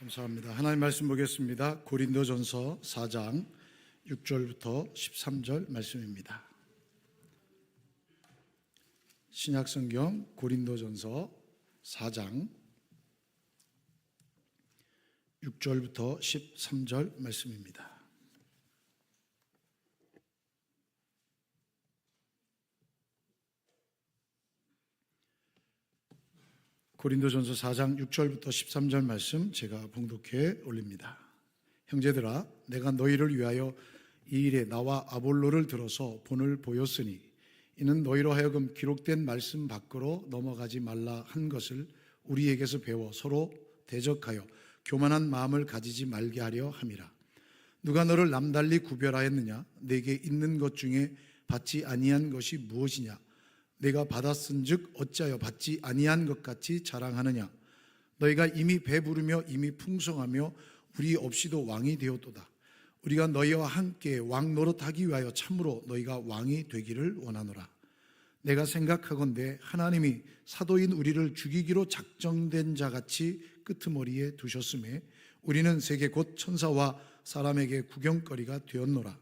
감사합니다. 하나님 말씀 보겠습니다. 고린도전서 4장 6절부터 13절 말씀입니다. 신약성경 고린도전서 4장 6절부터 13절 말씀입니다. 고린도전서 4장 6절부터 13절 말씀 제가 봉독해 올립니다. 형제들아, 내가 너희를 위하여 이 일에 나와 아볼로를 들어서 본을 보였으니 이는 너희로 하여금 기록된 말씀 밖으로 넘어가지 말라 한 것을 우리에게서 배워 서로 대적하여 교만한 마음을 가지지 말게 하려 함이라. 누가 너를 남달리 구별하였느냐? 내게 있는 것 중에 받지 아니한 것이 무엇이냐? 내가 받았은즉 어찌하여 받지 아니한 것 같이 자랑하느냐? 너희가 이미 배부르며 이미 풍성하며 우리 없이도 왕이 되었도다. 우리가 너희와 함께 왕 노릇하기 위하여 참으로 너희가 왕이 되기를 원하노라. 내가 생각하건대 하나님이 사도인 우리를 죽이기로 작정된 자같이 끄트머리에 두셨음에 우리는 세계 곧 천사와 사람에게 구경거리가 되었노라.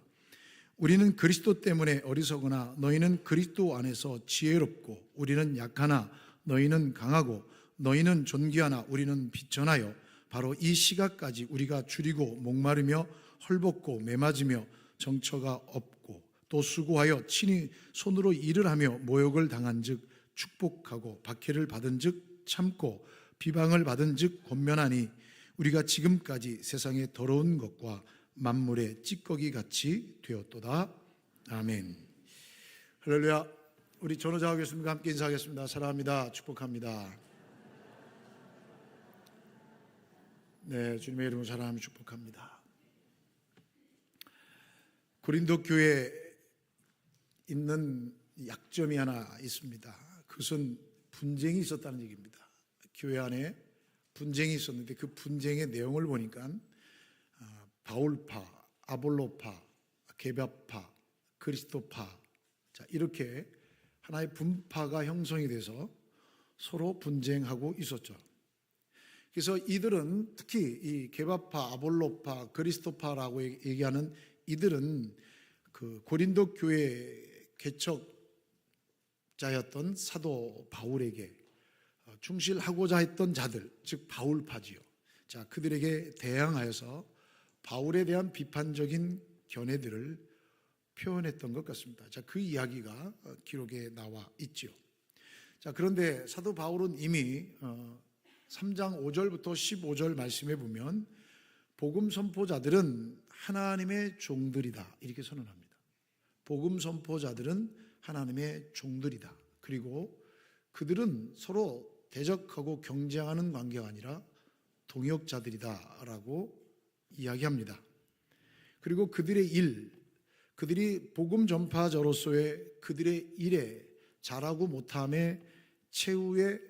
우리는 그리스도 때문에 어리석으나 너희는 그리스도 안에서 지혜롭고, 우리는 약하나 너희는 강하고, 너희는 존귀하나 우리는 비천하여 바로 이 시각까지 우리가 줄이고 목마르며 헐벗고 매맞으며 정처가 없고 또 수고하여 친히 손으로 일을 하며 모욕을 당한즉 축복하고 박해를 받은즉 참고 비방을 받은즉 권면하니 우리가 지금까지 세상의 더러운 것과 만물의 찌꺼기 같이 되었도다. 아멘. 할렐루야. 우리 전호자와 교수님과 함께 인사하겠습니다. 사랑합니다. 축복합니다. 네, 주님의 이름으로 사랑하며 축복합니다. 고린도 교회에 있는 약점이 하나 있습니다. 그것은 분쟁이 있었다는 얘기입니다. 교회 안에 분쟁이 있었는데 그 분쟁의 내용을 보니까 바울파, 아볼로파, 게바파, 그리스도파, 자, 이렇게 하나의 분파가 형성이 돼서 서로 분쟁하고 있었죠. 그래서 이들은 특히 이 게바파, 아볼로파, 그리스도파라고 얘기하는 이들은 그 고린도 교회 개척자였던 사도 바울에게 충실하고자 했던 자들, 즉 바울파지요. 자, 그들에게 대항하여서 바울에 대한 비판적인 견해들을 표현했던 것 같습니다. 자, 그 이야기가 기록에 나와 있죠. 자, 그런데 사도 바울은 이미 3장 5절부터 15절 말씀에 보면 복음 선포자들은 하나님의 종들이다 이렇게 선언합니다. 복음 선포자들은 하나님의 종들이다. 그리고 그들은 서로 대적하고 경쟁하는 관계가 아니라 동역자들이다라고 이야기합니다. 그리고 그들의 일, 그들이 복음 전파자로서의 그들의 일에 잘하고 못함의 최후의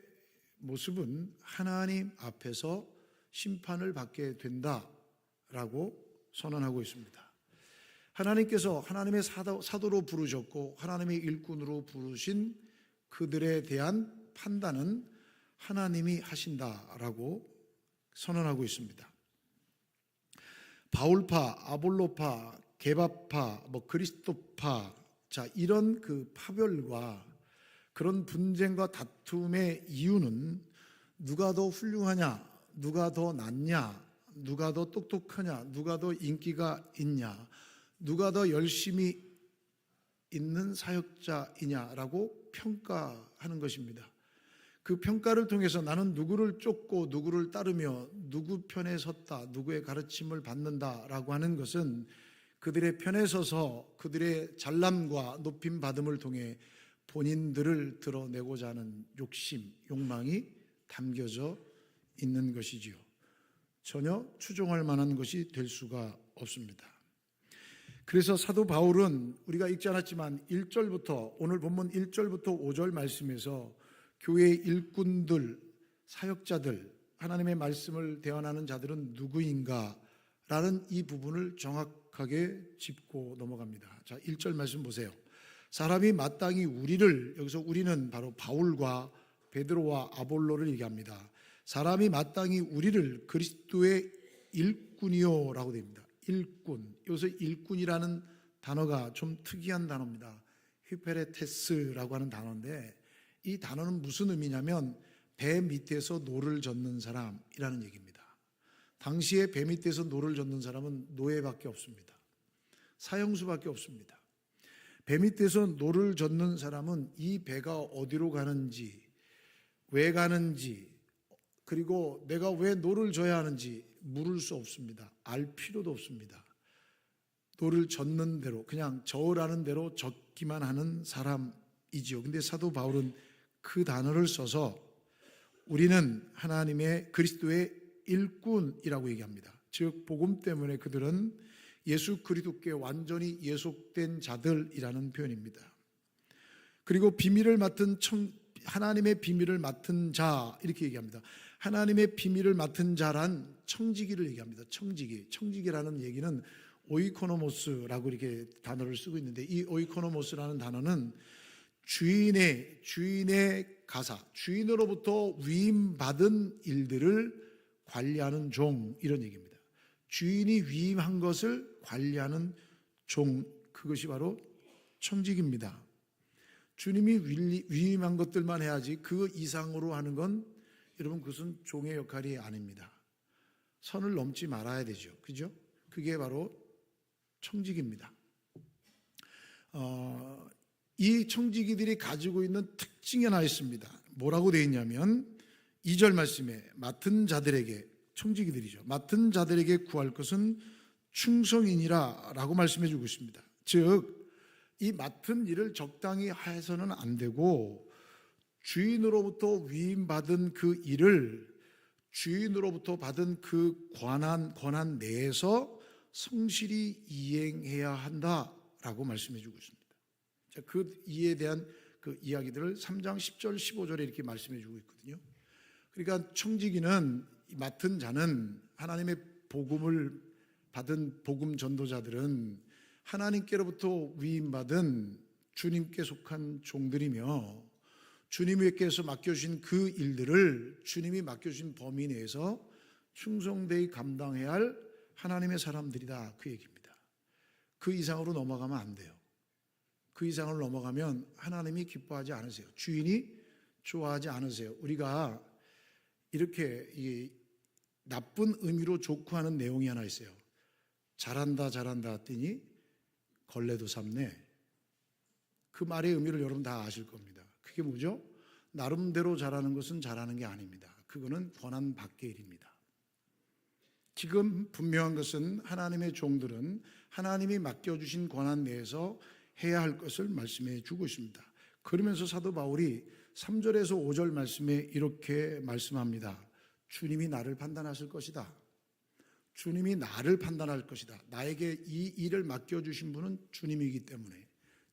모습은 하나님 앞에서 심판을 받게 된다라고 선언하고 있습니다. 하나님께서 하나님의 사도로 부르셨고 하나님의 일꾼으로 부르신 그들에 대한 판단은 하나님이 하신다라고 선언하고 있습니다. 바울파, 아볼로파, 게바파, 그리스도파, 자, 이런 그 파별과 그런 분쟁과 다툼의 이유는 누가 더 훌륭하냐, 누가 더 낫냐, 누가 더 똑똑하냐, 누가 더 인기가 있냐, 누가 더 열심히 있는 사역자이냐라고 평가하는 것입니다. 그 평가를 통해서 나는 누구를 쫓고 누구를 따르며 누구 편에 섰다, 누구의 가르침을 받는다라고 하는 것은 그들의 편에 서서 그들의 잘남과 높임 받음을 통해 본인들을 드러내고자 하는 욕심, 욕망이 담겨져 있는 것이지요. 전혀 추종할 만한 것이 될 수가 없습니다. 그래서 사도 바울은 우리가 읽지 않았지만 1절부터 오늘 본문 1절부터 5절 말씀에서 교회의 일꾼들, 사역자들, 하나님의 말씀을 대언하는 자들은 누구인가? 라는 이 부분을 정확하게 짚고 넘어갑니다. 자, 1절 말씀 보세요. 사람이 마땅히 우리를, 여기서 우리는 바로 바울과 베드로와 아볼로를 얘기합니다. 사람이 마땅히 우리를 그리스도의 일꾼이요라고 됩니다. 일꾼. 여기서 일꾼이라는 단어가 좀 특이한 단어입니다. 휘페레테스라고 하는 단어인데 이 단어는 무슨 의미냐면 배 밑에서 노를 젓는 사람이라는 얘기입니다. 당시에 배 밑에서 노를 젓는 사람은 노예밖에 없습니다. 사형수밖에 없습니다. 배 밑에서 노를 젓는 사람은 이 배가 어디로 가는지, 왜 가는지, 그리고 내가 왜 노를 져야 하는지 물을 수 없습니다. 알 필요도 없습니다. 노를 젓는 대로, 그냥 저으라는 대로 젓기만 하는 사람이지요. 근데 사도 바울은 그 단어를 써서 우리는 하나님의 그리스도의 일꾼이라고 얘기합니다. 즉 복음 때문에 그들은 예수 그리스도께 완전히 예속된 자들이라는 표현입니다. 그리고 비밀을 맡은 하나님의 비밀을 맡은 자 이렇게 얘기합니다. 하나님의 비밀을 맡은 자란 청지기를 얘기합니다. 청지기라는 얘기는 오이코노모스라고 이렇게 단어를 쓰고 있는데 이 오이코노모스라는 단어는 주인의 가사, 주인으로부터 위임받은 일들을 관리하는 종 이런 얘기입니다. 주인이 위임한 것을 관리하는 종, 그것이 바로 청직입니다. 주님이 위임한 것들만 해야지 그 이상으로 하는 건 여러분 그것은 종의 역할이 아닙니다. 선을 넘지 말아야 되죠. 그죠? 그게 바로 청직입니다. 이 청지기들이 가지고 있는 특징이 하나 있습니다. 뭐라고 되어 있냐면 2절 말씀에 맡은 자들에게, 청지기들이죠, 맡은 자들에게 구할 것은 충성이니라 라고 말씀해 주고 있습니다. 즉 이 맡은 일을 적당히 해서는 안 되고 주인으로부터 위임받은 그 일을 주인으로부터 받은 그 권한 내에서 성실히 이행해야 한다라고 말씀해 주고 있습니다. 자, 그 이에 대한 그 이야기들을 3장 10절 15절에 이렇게 말씀해 주고 있거든요. 그러니까 청지기는 맡은 자는 하나님의 복음을 받은 복음 전도자들은 하나님께로부터 위임받은 주님께 속한 종들이며 주님께서 맡겨주신 그 일들을 주님이 맡겨주신 범위 내에서 충성되이 감당해야 할 하나님의 사람들이다 그 얘기입니다. 그 이상으로 넘어가면 안 돼요. 그 이상을 넘어가면 하나님이 기뻐하지 않으세요. 주인이 좋아하지 않으세요. 우리가 이렇게 이 나쁜 의미로 조크하는 내용이 하나 있어요. 잘한다 했더니 걸레도 삽네. 그 말의 의미를 여러분 다 아실 겁니다. 그게 뭐죠? 나름대로 잘하는 것은 잘하는 게 아닙니다. 그거는 권한 밖의 일입니다. 지금 분명한 것은 하나님의 종들은 하나님이 맡겨주신 권한 내에서 해야 할 것을 말씀해 주고 있습니다. 그러면서 사도 바울이 3절에서 5절 말씀에 이렇게 말씀합니다. 주님이 나를 판단하실 것이다. 주님이 나를 판단할 것이다. 나에게 이 일을 맡겨주신 분은 주님이기 때문에,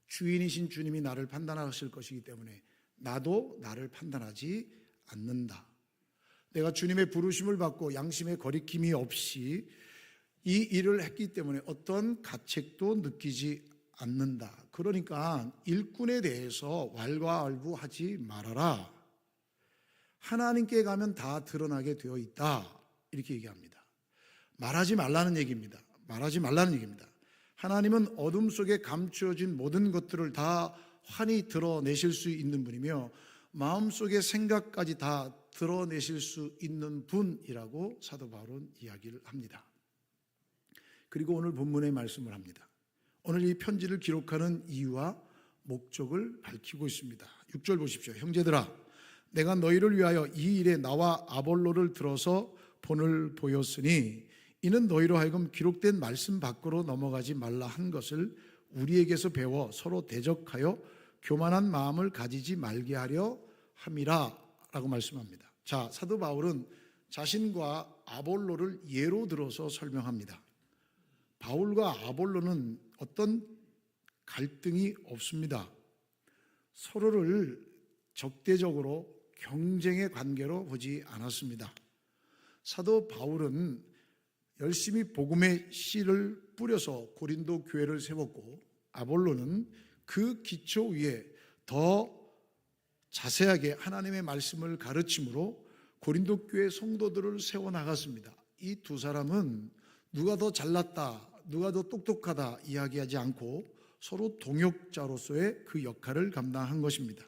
주인이신 주님이 나를 판단하실 것이기 때문에 나도 나를 판단하지 않는다. 내가 주님의 부르심을 받고 양심의 거리낌이 없이 이 일을 했기 때문에 어떤 가책도 느끼지 않는다. 그러니까 일꾼에 대해서 왈가왈부하지 말아라. 하나님께 가면 다 드러나게 되어 있다. 이렇게 얘기합니다. 말하지 말라는 얘기입니다. 말하지 말라는 얘기입니다. 하나님은 어둠 속에 감추어진 모든 것들을 다 환히 드러내실 수 있는 분이며 마음속의 생각까지 다 드러내실 수 있는 분이라고 사도 바울은 이야기를 합니다. 그리고 오늘 본문의 말씀을 합니다. 오늘 이 편지를 기록하는 이유와 목적을 밝히고 있습니다. 6절 보십시오. 형제들아, 내가 너희를 위하여 이 일에 나와 아볼로를 들어서 본을 보였으니 이는 너희로 하여금 기록된 말씀 밖으로 넘어가지 말라 한 것을 우리에게서 배워 서로 대적하여 교만한 마음을 가지지 말게 하려 함이라 라고 말씀합니다. 자, 사도 바울은 자신과 아볼로를 예로 들어서 설명합니다. 바울과 아볼로는 어떤 갈등이 없습니다. 서로를 적대적으로 경쟁의 관계로 보지 않았습니다. 사도 바울은 열심히 복음의 씨를 뿌려서 고린도 교회를 세웠고 아볼로는 그 기초 위에 더 자세하게 하나님의 말씀을 가르침으로 고린도 교회 성도들을 세워 나갔습니다. 이 두 사람은 누가 더 잘났다, 누가 더 똑똑하다 이야기하지 않고 서로 동역자로서의 그 역할을 감당한 것입니다.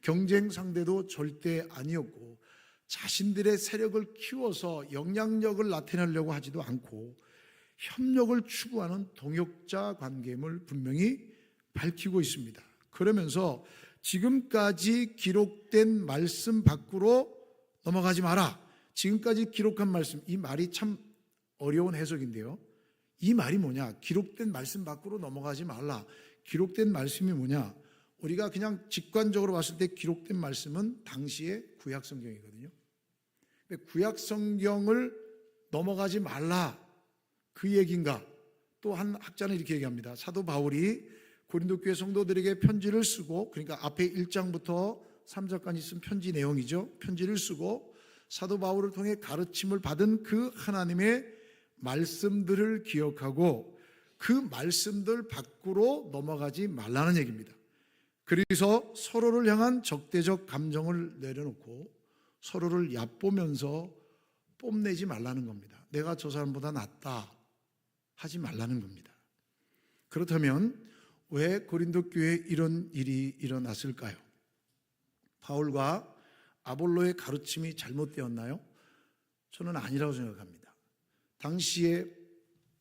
경쟁 상대도 절대 아니었고 자신들의 세력을 키워서 영향력을 나타내려고 하지도 않고 협력을 추구하는 동역자 관계임을 분명히 밝히고 있습니다. 그러면서 지금까지 기록된 말씀 밖으로 넘어가지 마라. 지금까지 기록한 말씀, 이 말이 참 어려운 해석인데요. 이 말이 뭐냐? 기록된 말씀 밖으로 넘어가지 말라. 기록된 말씀이 뭐냐? 우리가 그냥 직관적으로 봤을 때 기록된 말씀은 당시의 구약 성경이거든요. 구약 성경을 넘어가지 말라, 그 얘기인가? 또 한 학자는 이렇게 얘기합니다. 사도 바울이 고린도 교회 성도들에게 편지를 쓰고, 그러니까 앞에 1장부터 3장까지 쓴 편지 내용이죠. 편지를 쓰고 사도 바울을 통해 가르침을 받은 그 하나님의 말씀들을 기억하고 그 말씀들 밖으로 넘어가지 말라는 얘기입니다. 그래서 서로를 향한 적대적 감정을 내려놓고 서로를 얕보면서 뽐내지 말라는 겁니다. 내가 저 사람보다 낫다 하지 말라는 겁니다. 그렇다면 왜 고린도 교회에 이런 일이 일어났을까요? 바울과 아볼로의 가르침이 잘못되었나요? 저는 아니라고 생각합니다. 당시에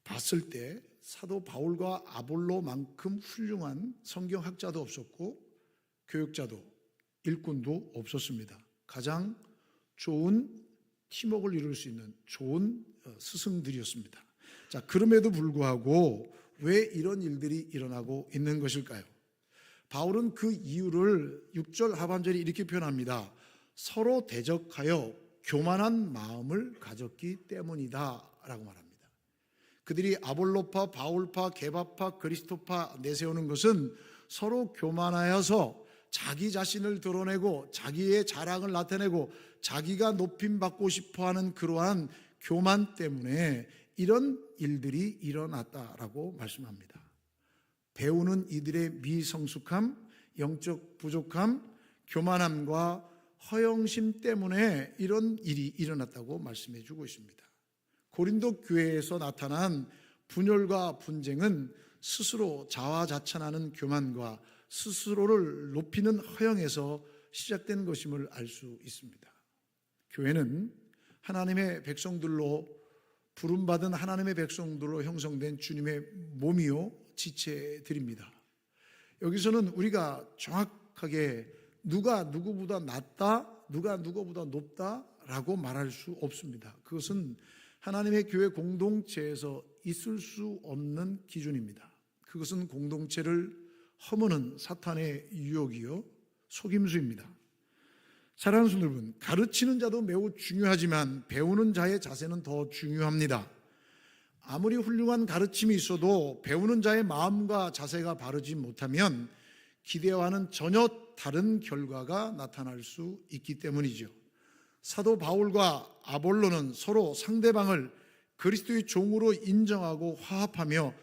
봤을 때 사도 바울과 아볼로만큼 훌륭한 성경학자도 없었고 교육자도 일꾼도 없었습니다. 가장 좋은 팀워크를 이룰 수 있는 좋은 스승들이었습니다. 자, 그럼에도 불구하고 왜 이런 일들이 일어나고 있는 것일까요? 바울은 그 이유를 6절 하반절에 이렇게 표현합니다. 서로 대적하여 교만한 마음을 가졌기 때문이다 라고 말합니다. 그들이 아볼로파, 바울파, 게바파, 그리스도파 내세우는 것은 서로 교만하여서 자기 자신을 드러내고 자기의 자랑을 나타내고 자기가 높임받고 싶어하는 그러한 교만 때문에 이런 일들이 일어났다라고 말씀합니다. 배우는 이들의 미성숙함, 영적 부족함, 교만함과 허영심 때문에 이런 일이 일어났다고 말씀해 주고 있습니다. 고린도 교회에서 나타난 분열과 분쟁은 스스로 자화자찬하는 교만과 스스로를 높이는 허영에서 시작된 것임을 알 수 있습니다. 교회는 하나님의 백성들로 부름받은 하나님의 백성들로 형성된 주님의 몸이요 지체들입니다. 여기서는 우리가 정확하게 누가 누구보다 낫다, 누가 누구보다 높다라고 말할 수 없습니다. 그것은 하나님의 교회 공동체에서 있을 수 없는 기준입니다. 그것은 공동체를 허무는 사탄의 유혹이요 속임수입니다. 사랑하는 성도 여러분, 가르치는 자도 매우 중요하지만 배우는 자의 자세는 더 중요합니다. 아무리 훌륭한 가르침이 있어도 배우는 자의 마음과 자세가 바르지 못하면 기대와는 전혀 다른 결과가 나타날 수 있기 때문이죠. 사도 바울과 아볼로는 서로 상대방을 그리스도의 종으로 인정하고 화합하며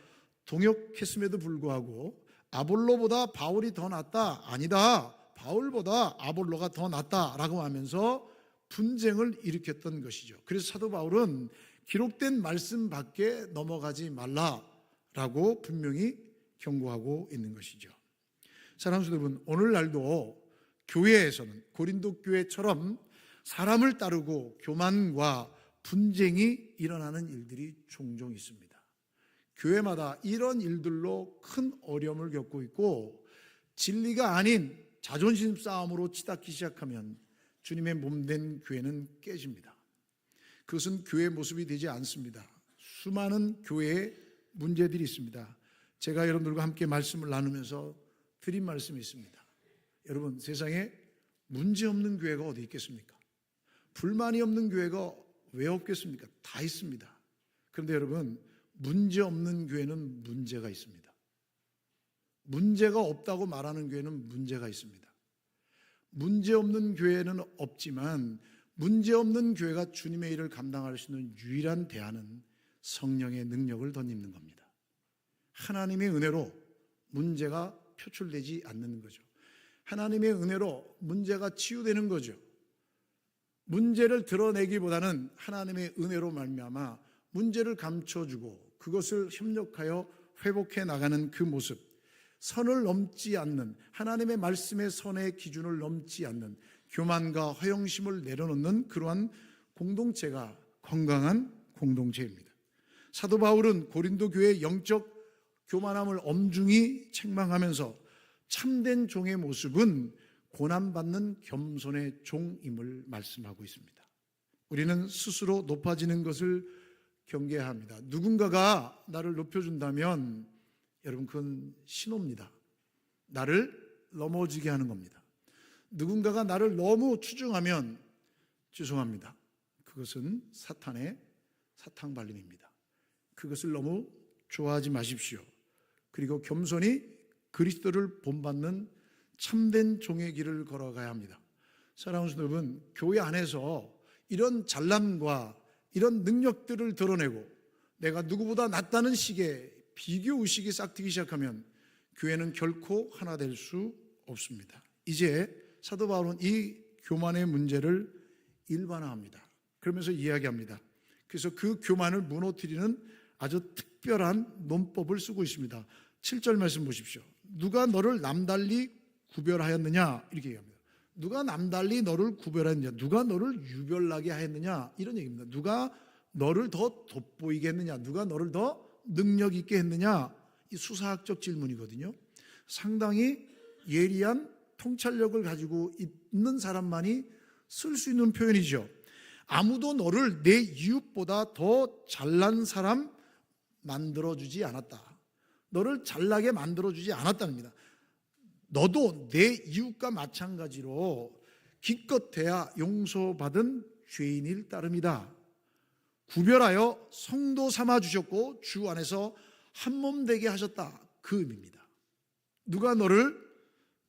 동역했음에도 불구하고 아볼로보다 바울이 더 낫다, 아니다, 바울보다 아볼로가 더 낫다라고 하면서 분쟁을 일으켰던 것이죠. 그래서 사도 바울은 기록된 말씀 밖에 넘어가지 말라라고 분명히 경고하고 있는 것이죠. 사랑하는 여러분, 오늘날도 교회에서는 고린도 교회처럼 사람을 따르고 교만과 분쟁이 일어나는 일들이 종종 있습니다. 교회마다 이런 일들로 큰 어려움을 겪고 있고 진리가 아닌 자존심 싸움으로 치닫기 시작하면 주님의 몸된 교회는 깨집니다. 그것은 교회의 모습이 되지 않습니다. 수많은 교회에 문제들이 있습니다. 제가 여러분들과 함께 말씀을 나누면서 드린 말씀이 있습니다. 여러분, 세상에 문제 없는 교회가 어디 있겠습니까? 불만이 없는 교회가 왜 없겠습니까? 다 있습니다. 그런데 여러분, 문제 없는 교회는 문제가 있습니다. 문제가 없다고 말하는 교회는 문제가 있습니다. 문제 없는 교회는 없지만 문제 없는 교회가 주님의 일을 감당할 수 있는 유일한 대안은 성령의 능력을 덧입는 겁니다. 하나님의 은혜로 문제가 표출되지 않는 거죠. 하나님의 은혜로 문제가 치유되는 거죠. 문제를 드러내기보다는 하나님의 은혜로 말미암아 문제를 감춰주고 그것을 협력하여 회복해 나가는 그 모습, 선을 넘지 않는, 하나님의 말씀의 선의 기준을 넘지 않는 교만과 허영심을 내려놓는 그러한 공동체가 건강한 공동체입니다. 사도 바울은 고린도 교회의 영적 교만함을 엄중히 책망하면서 참된 종의 모습은 고난받는 겸손의 종임을 말씀하고 있습니다. 우리는 스스로 높아지는 것을 경계해야 합니다. 누군가가 나를 높여준다면 여러분 그건 신호입니다. 나를 넘어지게 하는 겁니다. 누군가가 나를 너무 추중하면 죄송합니다. 그것은 사탄의 사탕발림입니다. 그것을 너무 좋아하지 마십시오. 그리고 겸손히 그리스도를 본받는 참된 종의 길을 걸어가야 합니다. 사랑하는 성도 여러분, 교회 안에서 이런 잘남과 이런 능력들을 드러내고 내가 누구보다 낫다는 식의 비교의식이 싹트기 시작하면 교회는 결코 하나 될 수 없습니다. 이제 사도 바울은 이 교만의 문제를 일반화합니다. 그러면서 이야기합니다. 그래서 그 교만을 무너뜨리는 아주 특별한 논법을 쓰고 있습니다. 7절 말씀 보십시오. 누가 너를 남달리 구별하였느냐 이렇게 얘기합니다. 누가 남달리 너를 구별하였느냐, 누가 너를 유별나게 하였느냐 이런 얘기입니다. 누가 너를 더 돋보이게 했느냐, 누가 너를 더 능력 있게 했느냐, 이 수사학적 질문이거든요. 상당히 예리한 통찰력을 가지고 있는 사람만이 쓸 수 있는 표현이죠. 아무도 너를 내 이웃보다 더 잘난 사람 만들어주지 않았다. 너를 잘나게 만들어주지 않았다는 겁니다. 너도 내 이웃과 마찬가지로 기껏해야 용서받은 죄인일 따름이다. 구별하여 성도 삼아주셨고 주 안에서 한몸 되게 하셨다. 그 의미입니다. 누가 너를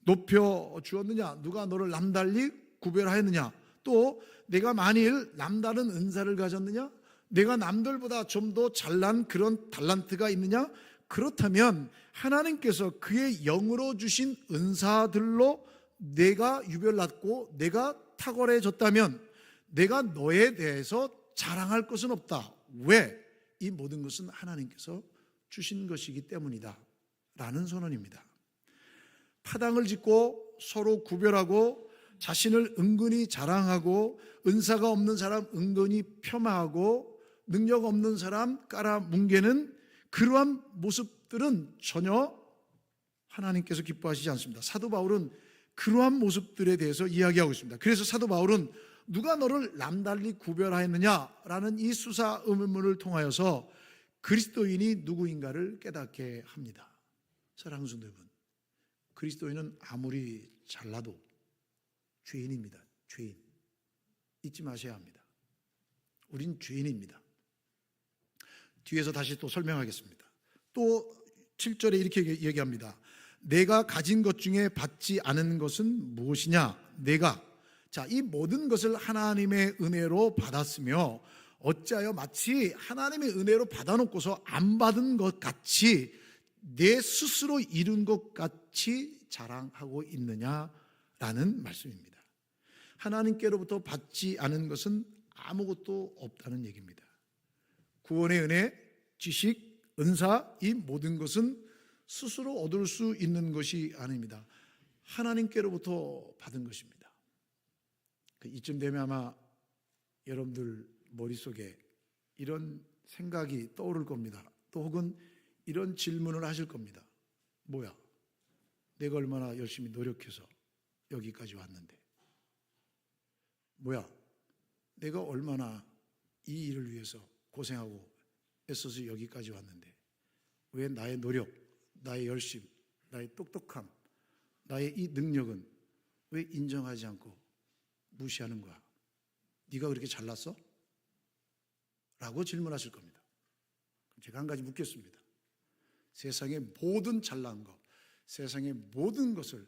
높여주었느냐, 누가 너를 남달리 구별하였느냐, 또 내가 만일 남다른 은사를 가졌느냐, 내가 남들보다 좀 더 잘난 그런 달란트가 있느냐, 그렇다면 하나님께서 그의 영으로 주신 은사들로 내가 유별났고 내가 탁월해졌다면 내가 너에 대해서 자랑할 것은 없다. 왜? 이 모든 것은 하나님께서 주신 것이기 때문이다 라는 선언입니다. 파당을 짓고 서로 구별하고 자신을 은근히 자랑하고 은사가 없는 사람 은근히 폄하하고 능력 없는 사람 깔아뭉개는 그러한 모습들은 전혀 하나님께서 기뻐하시지 않습니다. 사도 바울은 그러한 모습들에 대해서 이야기하고 있습니다. 그래서 사도 바울은 누가 너를 남달리 구별하였느냐라는 이 수사 의문문을 통하여서 그리스도인이 누구인가를 깨닫게 합니다. 사랑하는 성도 여러분, 그리스도인은 아무리 잘나도 죄인입니다. 죄인. 잊지 마셔야 합니다. 우린 죄인입니다. 뒤에서 다시 또 설명하겠습니다. 또 7절에 이렇게 얘기합니다. 내가 가진 것 중에 받지 않은 것은 무엇이냐? 내가. 자, 이 모든 것을 하나님의 은혜로 받았으며 어찌하여 마치 하나님의 은혜로 받아놓고서 안 받은 것 같이 내 스스로 이룬 것 같이 자랑하고 있느냐라는 말씀입니다. 하나님께로부터 받지 않은 것은 아무것도 없다는 얘기입니다. 구원의 은혜, 지식, 은사, 이 모든 것은 스스로 얻을 수 있는 것이 아닙니다. 하나님께로부터 받은 것입니다. 이쯤 되면 아마 여러분들 머릿속에 이런 생각이 떠오를 겁니다. 또 혹은 이런 질문을 하실 겁니다. 뭐야? 내가 얼마나 열심히 노력해서 여기까지 왔는데, 뭐야? 내가 얼마나 이 일을 위해서 고생하고 애써서 여기까지 왔는데 왜 나의 노력, 나의 열심, 나의 똑똑함, 나의 이 능력은 왜 인정하지 않고 무시하는 거야? 네가 그렇게 잘났어? 라고 질문하실 겁니다. 제가 한 가지 묻겠습니다. 세상의 모든 잘난 것, 세상의 모든 것을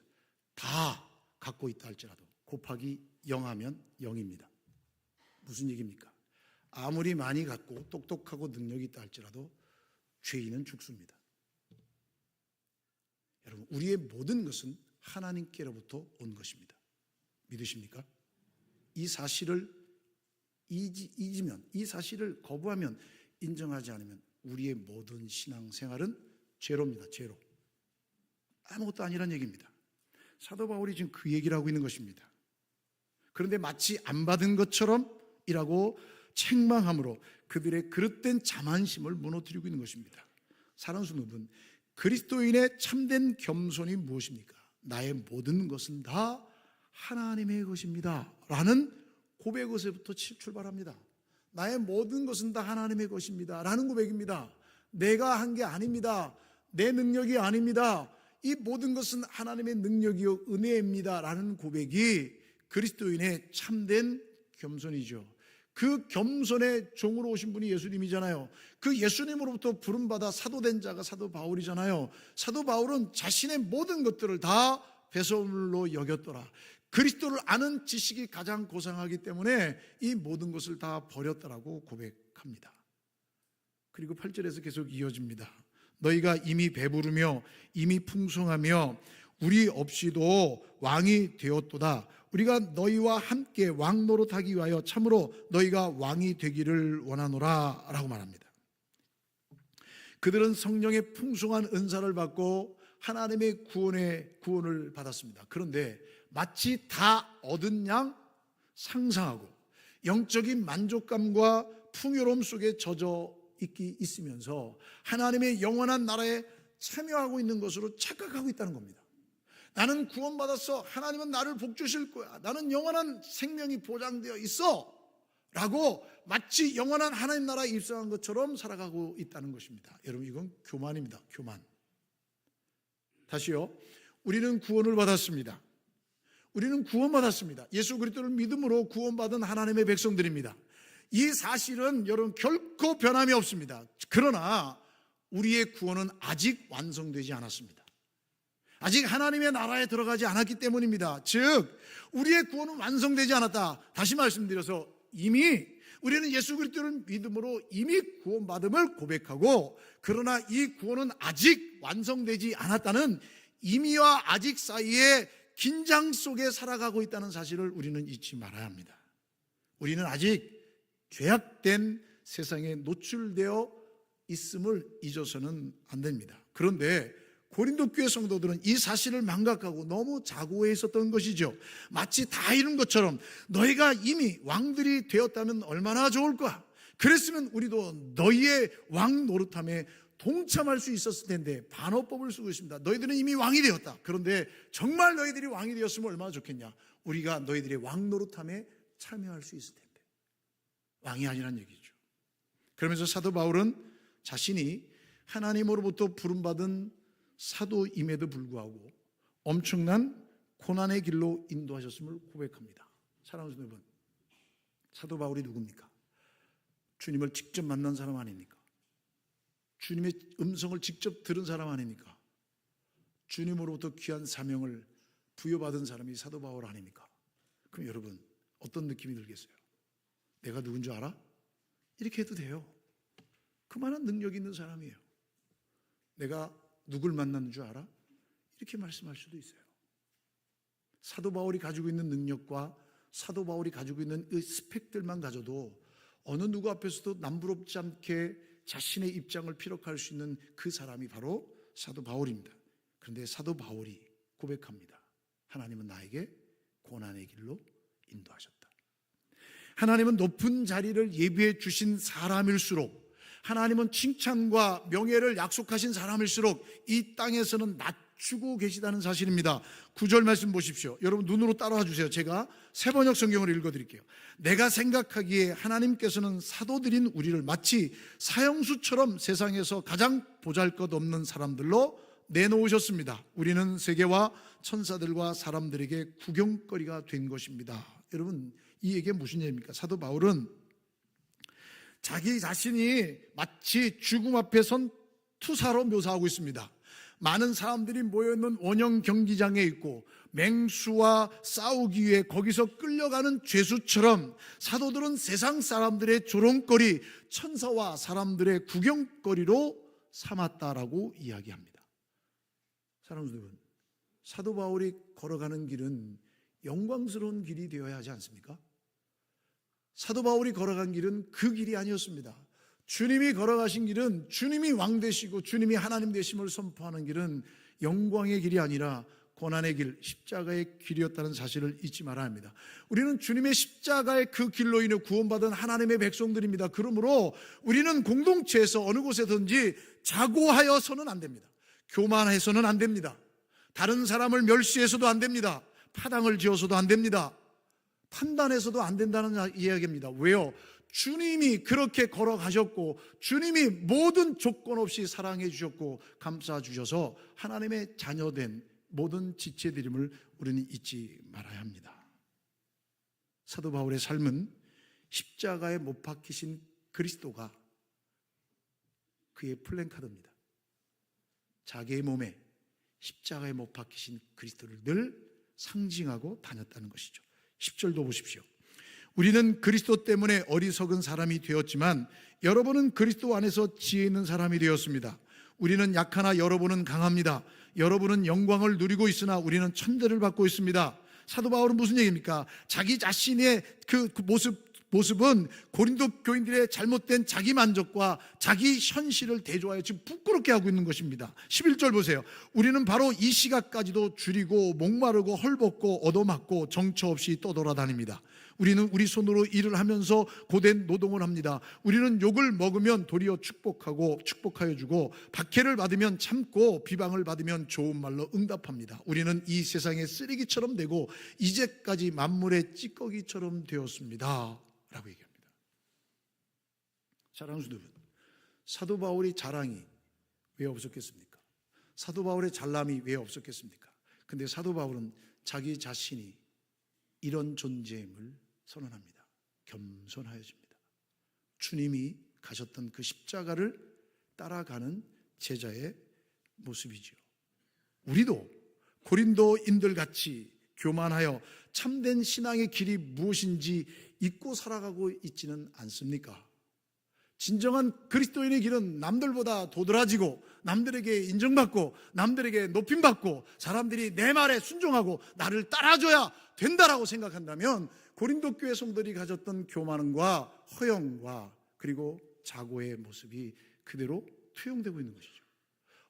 다 갖고 있다 할지라도 곱하기 0하면 0입니다. 무슨 얘기입니까? 아무리 많이 갖고 똑똑하고 능력이 있다 할지라도 죄인은 죽습니다. 여러분, 우리의 모든 것은 하나님께로부터 온 것입니다. 믿으십니까? 이 사실을 잊으면, 이 사실을 거부하면, 인정하지 않으면 우리의 모든 신앙생활은 죄로입니다. 죄로. 아무것도 아니란 얘기입니다. 사도 바울이 지금 그 얘기를 하고 있는 것입니다. 그런데 마치 안 받은 것처럼 이라고 책망함으로 그들의 그릇된 자만심을 무너뜨리고 있는 것입니다. 사랑하는 성도 여러분, 그리스도인의 참된 겸손이 무엇입니까? 나의 모든 것은 다 하나님의 것입니다 라는 고백에서부터 출발합니다. 나의 모든 것은 다 하나님의 것입니다 라는 고백입니다. 내가 한 게 아닙니다. 내 능력이 아닙니다. 이 모든 것은 하나님의 능력이요 은혜입니다 라는 고백이 그리스도인의 참된 겸손이죠. 그 겸손의 종으로 오신 분이 예수님이잖아요. 그 예수님으로부터 부름받아 사도된 자가 사도 바울이잖아요. 사도 바울은 자신의 모든 것들을 다 배설물로 여겼더라. 그리스도를 아는 지식이 가장 고상하기 때문에 이 모든 것을 다 버렸다라고 고백합니다. 그리고 8절에서 계속 이어집니다. 너희가 이미 배부르며 이미 풍성하며 우리 없이도 왕이 되었도다. 우리가 너희와 함께 왕 노릇하기 위하여 참으로 너희가 왕이 되기를 원하노라 라고 말합니다. 그들은 성령의 풍성한 은사를 받고 하나님의 구원을 받았습니다. 그런데 마치 다 얻은 양 상상하고 영적인 만족감과 풍요로움 속에 젖어 있으면서 하나님의 영원한 나라에 참여하고 있는 것으로 착각하고 있다는 겁니다. 나는 구원받았어. 하나님은 나를 복 주실 거야. 나는 영원한 생명이 보장되어 있어 라고 마치 영원한 하나님 나라에 입성한 것처럼 살아가고 있다는 것입니다. 여러분, 이건 교만입니다. 교만. 다시요. 우리는 구원을 받았습니다. 우리는 구원받았습니다. 예수 그리스도를 믿음으로 구원받은 하나님의 백성들입니다. 이 사실은 여러분 결코 변함이 없습니다. 그러나 우리의 구원은 아직 완성되지 않았습니다. 아직 하나님의 나라에 들어가지 않았기 때문입니다. 즉 우리의 구원은 완성되지 않았다. 다시 말씀드려서 이미 우리는 예수 그리스도를 믿음으로 이미 구원받음을 고백하고, 그러나 이 구원은 아직 완성되지 않았다는 이미와 아직 사이에 긴장 속에 살아가고 있다는 사실을 우리는 잊지 말아야 합니다. 우리는 아직 죄악된 세상에 노출되어 있음을 잊어서는 안 됩니다. 그런데 고린도 교회 성도들은 이 사실을 망각하고 너무 자고해 있었던 것이죠. 마치 다 이룬 것처럼 너희가 이미 왕들이 되었다면 얼마나 좋을까? 그랬으면 우리도 너희의 왕 노릇함에 동참할 수 있었을 텐데 반어법을 쓰고 있습니다. 너희들은 이미 왕이 되었다. 그런데 정말 너희들이 왕이 되었으면 얼마나 좋겠냐? 우리가 너희들의 왕 노릇함에 참여할 수 있을 텐데. 왕이 아니란 얘기죠. 그러면서 사도 바울은 자신이 하나님으로부터 부름받은 사도임에도 불구하고 엄청난 고난의 길로 인도하셨음을 고백합니다. 사랑하는 여러분, 사도 바울이 누굽니까? 주님을 직접 만난 사람 아닙니까? 주님의 음성을 직접 들은 사람 아닙니까? 주님으로부터 귀한 사명을 부여받은 사람이 사도 바울 아닙니까? 그럼 여러분 어떤 느낌이 들겠어요? 내가 누군 줄 알아? 이렇게 해도 돼요. 그만한 능력이 있는 사람이에요. 내가 누굴 만났는 줄 알아? 이렇게 말씀할 수도 있어요. 사도 바울이 가지고 있는 능력과 사도 바울이 가지고 있는 이 스펙들만 가져도 어느 누구 앞에서도 남부럽지 않게 자신의 입장을 피력할 수 있는 그 사람이 바로 사도 바울입니다. 그런데 사도 바울이 고백합니다. 하나님은 나에게 고난의 길로 인도하셨다. 하나님은 높은 자리를 예비해 주신 사람일수록, 하나님은 칭찬과 명예를 약속하신 사람일수록 이 땅에서는 낮추고 계시다는 사실입니다. 9절 말씀 보십시오. 여러분 눈으로 따라와 주세요. 제가 새번역 성경을 읽어드릴게요. 내가 생각하기에 하나님께서는 사도들인 우리를 마치 사형수처럼 세상에서 가장 보잘것없는 사람들로 내놓으셨습니다. 우리는 세계와 천사들과 사람들에게 구경거리가 된 것입니다. 여러분 이 얘기가 무슨 얘기입니까? 사도 바울은 자기 자신이 마치 죽음 앞에 선 투사로 묘사하고 있습니다. 많은 사람들이 모여있는 원형 경기장에 있고 맹수와 싸우기 위해 거기서 끌려가는 죄수처럼 사도들은 세상 사람들의 조롱거리, 천사와 사람들의 구경거리로 삼았다라고 이야기합니다. 사랑하는 여러분, 사도 바울이 걸어가는 길은 영광스러운 길이 되어야 하지 않습니까? 사도 바울이 걸어간 길은 그 길이 아니었습니다. 주님이 걸어가신 길은, 주님이 왕 되시고 주님이 하나님 되심을 선포하는 길은 영광의 길이 아니라 고난의 길, 십자가의 길이었다는 사실을 잊지 말아야 합니다. 우리는 주님의 십자가의 그 길로 인해 구원받은 하나님의 백성들입니다. 그러므로 우리는 공동체에서 어느 곳에든지 자고하여서는 안 됩니다. 교만해서는 안 됩니다. 다른 사람을 멸시해서도 안 됩니다. 파당을 지어서도 안 됩니다. 판단해서도 안 된다는 이야기입니다. 왜요? 주님이 그렇게 걸어가셨고 주님이 모든 조건 없이 사랑해 주셨고 감싸 주셔서 하나님의 자녀된 모든 지체드림을 우리는 잊지 말아야 합니다. 사도 바울의 삶은 십자가에 못 박히신 그리스도가 그의 플랜카드입니다. 자기의 몸에 십자가에 못 박히신 그리스도를 늘 상징하고 다녔다는 것이죠. 10절도 보십시오. 우리는 그리스도 때문에 어리석은 사람이 되었지만 여러분은 그리스도 안에서 지혜 있는 사람이 되었습니다. 우리는 약하나 여러분은 강합니다. 여러분은 영광을 누리고 있으나 우리는 천대를 받고 있습니다. 사도 바울은 무슨 얘기입니까? 자기 자신의 그 모습은 고린도 교인들의 잘못된 자기 만족과 자기 현실을 대조하여 지금 부끄럽게 하고 있는 것입니다. 11절 보세요. 우리는 바로 이 시각까지도 줄이고 목마르고 헐벗고 얻어맞고 정처 없이 떠돌아다닙니다. 우리는 우리 손으로 일을 하면서 고된 노동을 합니다. 우리는 욕을 먹으면 도리어 축복하여 주고 박해를 받으면 참고 비방을 받으면 좋은 말로 응답합니다. 우리는 이 세상의 쓰레기처럼 되고 이제까지 만물의 찌꺼기처럼 되었습니다 라고 얘기합니다. 사랑하는 여러분, 사도 바울이 자랑이 왜 없었겠습니까? 사도 바울의 잘남이 왜 없었겠습니까? 근데 사도 바울은 자기 자신이 이런 존재임을 선언합니다. 겸손하여집니다. 주님이 가셨던 그 십자가를 따라가는 제자의 모습이죠. 우리도 고린도인들 같이 교만하여 참된 신앙의 길이 무엇인지 잊고 살아가고 있지는 않습니까? 진정한 그리스도인의 길은 남들보다 도드라지고 남들에게 인정받고 남들에게 높임받고 사람들이 내 말에 순종하고 나를 따라줘야 된다라고 생각한다면 고린도 교회 성도들이 가졌던 교만과 허영과 그리고 자고의 모습이 그대로 투영되고 있는 것이죠.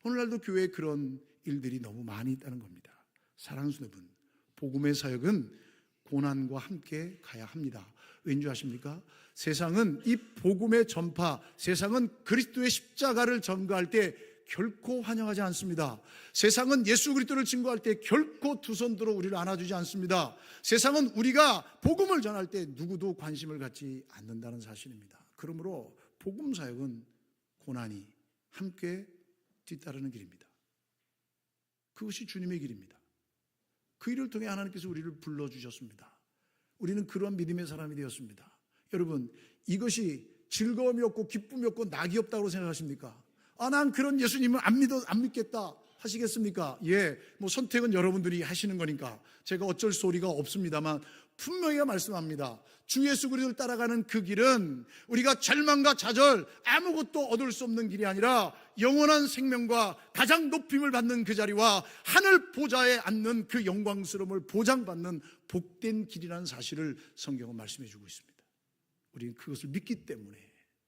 오늘날도 교회에 그런 일들이 너무 많이 있다는 겁니다. 사랑하는 여러분, 복음의 사역은 고난과 함께 가야 합니다. 왠지 아십니까? 세상은 이 복음의 전파, 세상은 그리스도의 십자가를 전가할 때 결코 환영하지 않습니다. 세상은 예수 그리스도를 증거할 때 결코 두 손 들어 우리를 안아주지 않습니다. 세상은 우리가 복음을 전할 때 누구도 관심을 갖지 않는다는 사실입니다. 그러므로 복음 사역은 고난이 함께 뒤따르는 길입니다. 그것이 주님의 길입니다. 그 일을 통해 하나님께서 우리를 불러주셨습니다. 우리는 그런 믿음의 사람이 되었습니다. 여러분, 이것이 즐거움이 없고 기쁨이 없고 낙이 없다고 생각하십니까? 난 그런 예수님은 안 믿겠다 하시겠습니까? 선택은 여러분들이 하시는 거니까 제가 어쩔 소리가 없습니다만 분명히 말씀합니다. 주 예수 그리스도를 따라가는 그 길은 우리가 절망과 좌절 아무것도 얻을 수 없는 길이 아니라 영원한 생명과 가장 높임을 받는 그 자리와 하늘 보좌에 앉는 그 영광스러움을 보장받는 복된 길이라는 사실을 성경은 말씀해 주고 있습니다. 우리는 그것을 믿기 때문에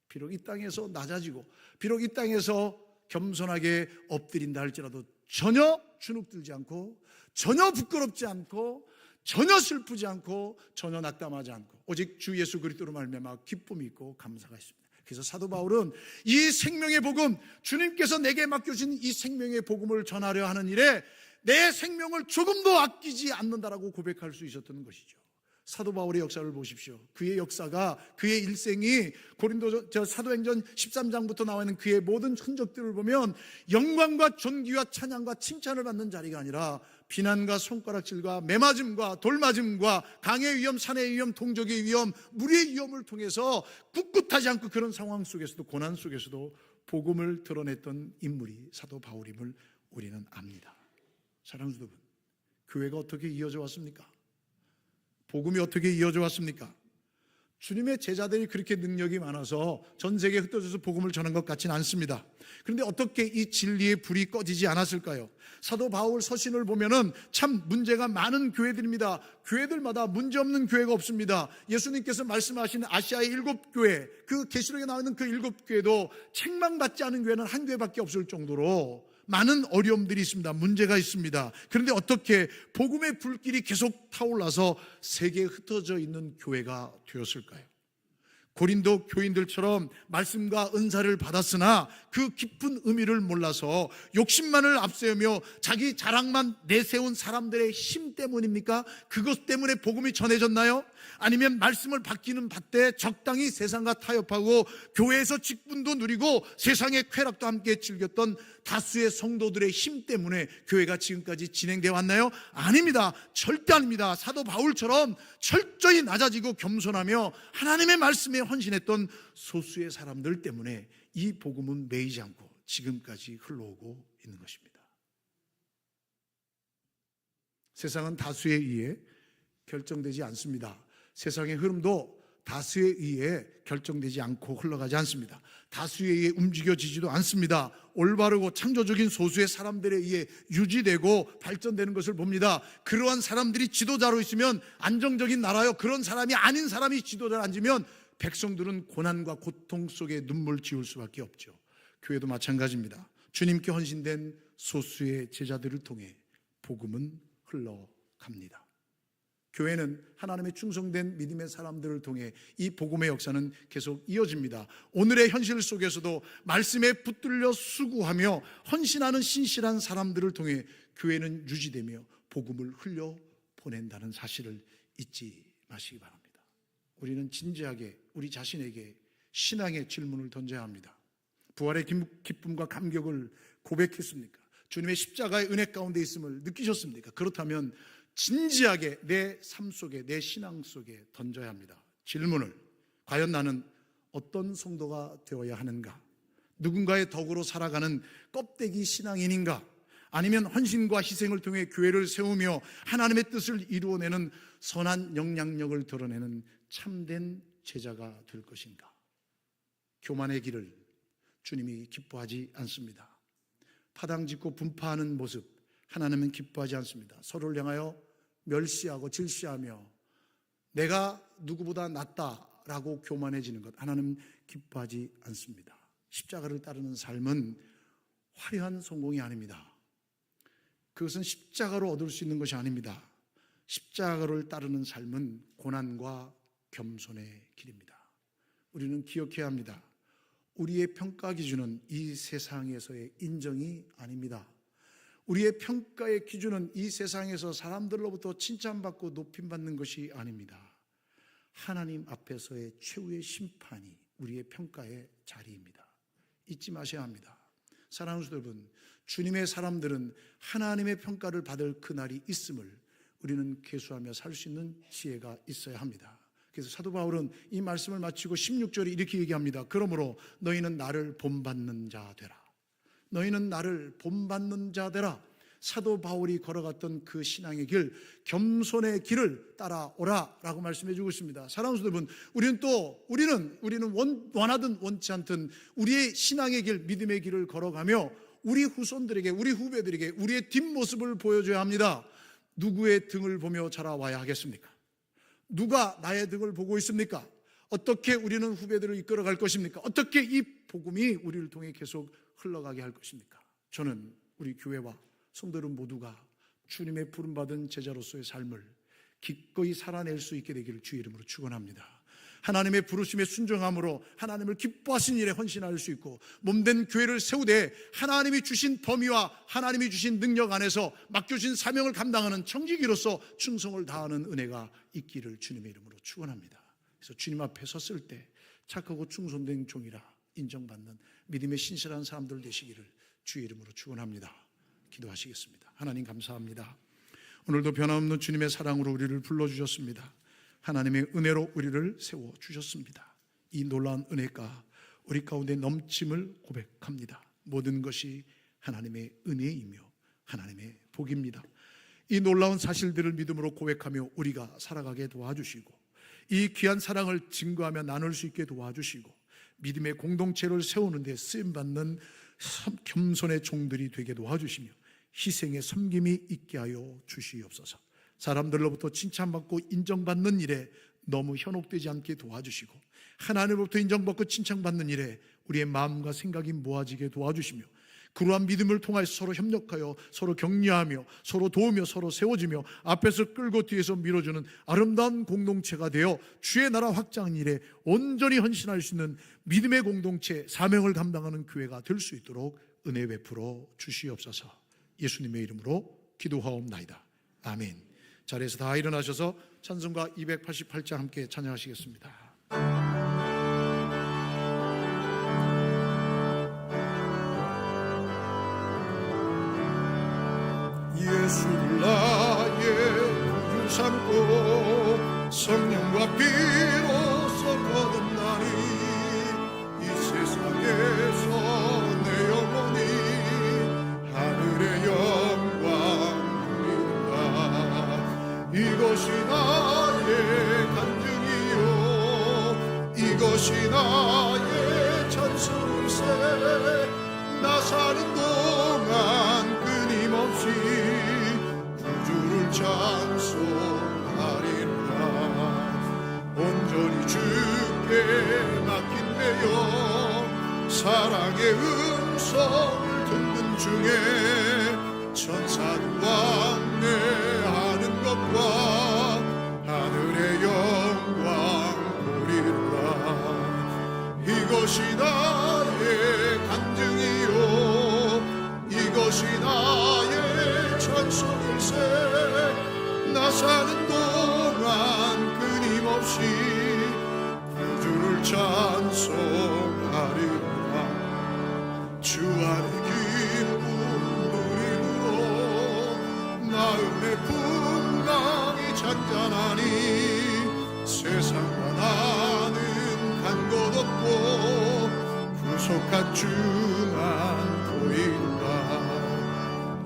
비록 이 땅에서 낮아지고 비록 이 땅에서 겸손하게 엎드린다 할지라도 전혀 주눅들지 않고 전혀 부끄럽지 않고 전혀 슬프지 않고 전혀 낙담하지 않고 오직 주 예수 그리스도로 말미암아 기쁨이 있고 감사가 있습니다. 그래서 사도 바울은 이 생명의 복음, 주님께서 내게 맡겨주신 이 생명의 복음을 전하려 하는 일에 내 생명을 조금도 아끼지 않는다라고 고백할 수 있었던 것이죠. 사도 바울의 역사를 보십시오. 그의 역사가, 그의 일생이 사도행전 13장부터 나와 있는 그의 모든 흔적들을 보면 영광과 존귀와 찬양과 칭찬을 받는 자리가 아니라 비난과 손가락질과 매맞음과 돌맞음과 강의 위험, 산의 위험, 동족의 위험, 물의 위험을 통해서 꿋꿋하지 않고 그런 상황 속에서도 고난 속에서도 복음을 드러냈던 인물이 사도 바울임을 우리는 압니다. 사랑하는 여러분, 교회가 어떻게 이어져 왔습니까? 복음이 어떻게 이어져 왔습니까? 주님의 제자들이 그렇게 능력이 많아서 전 세계에 흩어져서 복음을 전한 것 같지는 않습니다. 그런데 어떻게 이 진리의 불이 꺼지지 않았을까요? 사도 바울 서신을 보면은 참 문제가 많은 교회들입니다. 교회들마다 문제없는 교회가 없습니다. 예수님께서 말씀하신 아시아의 7교회, 그 계시록에 나오는 그 7교회도 책망받지 않은 교회는 한 교회밖에 없을 정도로 많은 어려움들이 있습니다. 문제가 있습니다. 그런데 어떻게 복음의 불길이 계속 타올라서 세계에 흩어져 있는 교회가 되었을까요? 고린도 교인들처럼 말씀과 은사를 받았으나 그 깊은 의미를 몰라서 욕심만을 앞세우며 자기 자랑만 내세운 사람들의 힘 때문입니까? 그것 때문에 복음이 전해졌나요? 아니면 말씀을 받기는 받되 적당히 세상과 타협하고 교회에서 직분도 누리고 세상의 쾌락도 함께 즐겼던 다수의 성도들의 힘 때문에 교회가 지금까지 진행되어 왔나요? 아닙니다. 절대 아닙니다. 사도 바울처럼 철저히 낮아지고 겸손하며 하나님의 말씀에 헌신했던 소수의 사람들 때문에 이 복음은 매이지 않고 지금까지 흘러오고 있는 것입니다. 세상은 다수에 의해 결정되지 않습니다. 세상의 흐름도 다수에 의해 결정되지 않고 흘러가지 않습니다. 다수에 의해 움직여지지도 않습니다. 올바르고 창조적인 소수의 사람들에 의해 유지되고 발전되는 것을 봅니다. 그러한 사람들이 지도자로 있으면 안정적인 나라요, 그런 사람이 아닌 사람이 지도자로 앉으면 백성들은 고난과 고통 속에 눈물 지을 수밖에 없죠. 교회도 마찬가지입니다. 주님께 헌신된 소수의 제자들을 통해 복음은 흘러갑니다. 교회는 하나님의 충성된 믿음의 사람들을 통해 이 복음의 역사는 계속 이어집니다. 오늘의 현실 속에서도 말씀에 붙들려 수고하며 헌신하는 신실한 사람들을 통해 교회는 유지되며 복음을 흘려 보낸다는 사실을 잊지 마시기 바랍니다. 우리는 진지하게 우리 자신에게 신앙의 질문을 던져야 합니다. 부활의 기쁨과 감격을 고백했습니까? 주님의 십자가의 은혜 가운데 있음을 느끼셨습니까? 그렇다면 진지하게 내 삶 속에, 내 신앙 속에 던져야 합니다. 질문을, 과연 나는 어떤 성도가 되어야 하는가? 누군가의 덕으로 살아가는 껍데기 신앙인인가? 아니면 헌신과 희생을 통해 교회를 세우며 하나님의 뜻을 이루어내는 선한 영향력을 드러내는 참된 제자가 될 것인가? 교만의 길을 주님이 기뻐하지 않습니다. 파당짓고 분파하는 모습 하나님은 기뻐하지 않습니다. 서로를 향하여 멸시하고 질시하며 내가 누구보다 낫다라고 교만해지는 것 하나님은 기뻐하지 않습니다. 십자가를 따르는 삶은 화려한 성공이 아닙니다. 그것은 십자가로 얻을 수 있는 것이 아닙니다. 십자가를 따르는 삶은 고난과 겸손의 길입니다. 우리는 기억해야 합니다. 우리의 평가 기준은 이 세상에서의 인정이 아닙니다. 우리의 평가의 기준은 이 세상에서 사람들로부터 칭찬받고 높임받는 것이 아닙니다. 하나님 앞에서의 최후의 심판이 우리의 평가의 자리입니다. 잊지 마셔야 합니다. 사랑하는 성도 여러분, 주님의 사람들은 하나님의 평가를 받을 그날이 있음을 우리는 계수하며 살 수 있는 지혜가 있어야 합니다. 그래서 사도 바울은 이 말씀을 마치고 16절에 이렇게 얘기합니다. 그러므로 너희는 나를 본받는 자 되라. 너희는 나를 본받는 자 되라. 사도 바울이 걸어갔던 그 신앙의 길, 겸손의 길을 따라오라 라고 말씀해 주고 있습니다. 사랑하는 여러분, 우리는 원하든 원치 않든 우리의 신앙의 길, 믿음의 길을 걸어가며 우리 후손들에게, 우리 후배들에게 우리의 뒷모습을 보여줘야 합니다. 누구의 등을 보며 자라와야 하겠습니까? 누가 나의 등을 보고 있습니까? 어떻게 우리는 후배들을 이끌어갈 것입니까? 어떻게 이 복음이 우리를 통해 계속 흘러가게 할 것입니까? 저는 우리 교회와 성도들 모두가 주님의 부름받은 제자로서의 삶을 기꺼이 살아낼 수 있게 되기를 주의 이름으로 축원합니다. 하나님의 부르심에 순종함으로 하나님을 기뻐하신 일에 헌신할 수 있고 몸된 교회를 세우되 하나님이 주신 범위와 하나님이 주신 능력 안에서 맡겨진 사명을 감당하는 청지기로서 충성을 다하는 은혜가 있기를 주님의 이름으로 축원합니다. 그래서 주님 앞에 섰을 때 착하고 충성된 종이라 인정받는 믿음의 신실한 사람들 되시기를 주의 이름으로 축원합니다. 기도하시겠습니다. 하나님 감사합니다. 오늘도 변함없는 주님의 사랑으로 우리를 불러주셨습니다. 하나님의 은혜로 우리를 세워주셨습니다. 이 놀라운 은혜가 우리 가운데 넘침을 고백합니다. 모든 것이 하나님의 은혜이며 하나님의 복입니다. 이 놀라운 사실들을 믿음으로 고백하며 우리가 살아가게 도와주시고 이 귀한 사랑을 증거하며 나눌 수 있게 도와주시고 믿음의 공동체를 세우는 데 쓰임받는 겸손의 종들이 되게 도와주시며 희생의 섬김이 있게 하여 주시옵소서. 사람들로부터 칭찬받고 인정받는 일에 너무 현혹되지 않게 도와주시고 하나님으로부터 인정받고 칭찬받는 일에 우리의 마음과 생각이 모아지게 도와주시며 그러한 믿음을 통해서 서로 협력하여 서로 격려하며 서로 도우며 서로 세워지며 앞에서 끌고 뒤에서 밀어주는 아름다운 공동체가 되어 주의 나라 확장 일에 온전히 헌신할 수 있는 믿음의 공동체, 사명을 감당하는 교회가 될 수 있도록 은혜 베풀어 주시옵소서. 예수님의 이름으로 기도하옵나이다. 아멘. 자리에서 다 일어나셔서 찬송가 288장 함께 찬양하시겠습니다. 예수를 나의 구주 삼고 성령과 피로써 거듭나니 이 세상에서 내 영혼이 하늘의 영광 누린다. 이것이 나의 간증이요 이것이 나의 찬송일세. 나 사는 동안 끊임없이 구주를 찬송하리라. 온전히 주께 맡긴 내 영 사랑의 음성을 듣는 중에 천사들 왕래하는 것과 하늘의 영광 보리라. 이것이 나의 간증이요 이것이 나의 찬송일세. 나 사는 동안 끊임없이 구주를 찬송하리라. 주 안에 기쁨 누리므로 마음의 풍랑이 잔잔하니 세상과 나는 간 것 없고 구속한 주만 보인다.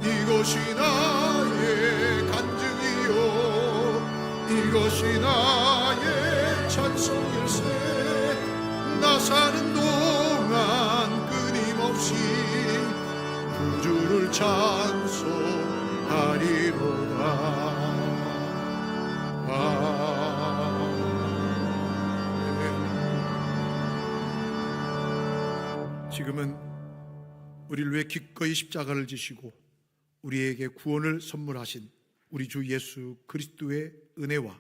이것이 나의 간증이요 이것이 나의 찬송일세. 나 사는 동안 끊임없이 구주를 찬송하리로다. 지금은 우리를 위해 기꺼이 십자가를 지시고 우리에게 구원을 선물하신 우리 주 예수 그리스도의 은혜와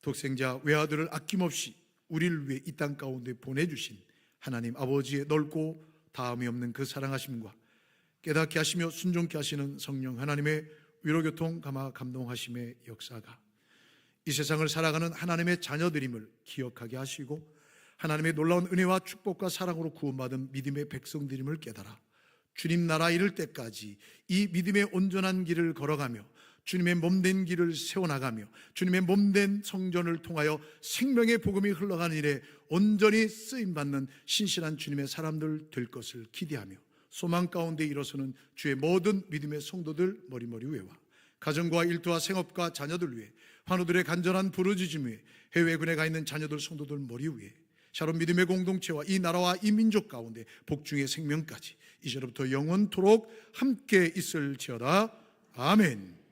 독생자 외아들을 아낌없이 우리를 위해 이 땅 가운데 보내주신 하나님 아버지의 넓고 다함이 없는 그 사랑하심과 깨닫게 하시며 순종케 하시는 성령 하나님의 위로교통 감화 감동하심의 역사가 이 세상을 살아가는 하나님의 자녀들임을 기억하게 하시고 하나님의 놀라운 은혜와 축복과 사랑으로 구원받은 믿음의 백성들임을 깨달아 주님 나라 이를 때까지 이 믿음의 온전한 길을 걸어가며 주님의 몸된 길을 세워나가며 주님의 몸된 성전을 통하여 생명의 복음이 흘러가는 일에 온전히 쓰임받는 신실한 주님의 사람들 될 것을 기대하며 소망 가운데 일어서는 주의 모든 믿음의 성도들 머리머리 위에와 가정과 일터와 생업과 자녀들 위해 환우들의 간절한 부르짖음 위에 해외군에 가 있는 자녀들 성도들 머리 위에 샤론 믿음의 공동체와 이 나라와 이 민족 가운데 복중의 생명까지 이제로부터 영원토록 함께 있을지어다. 아멘.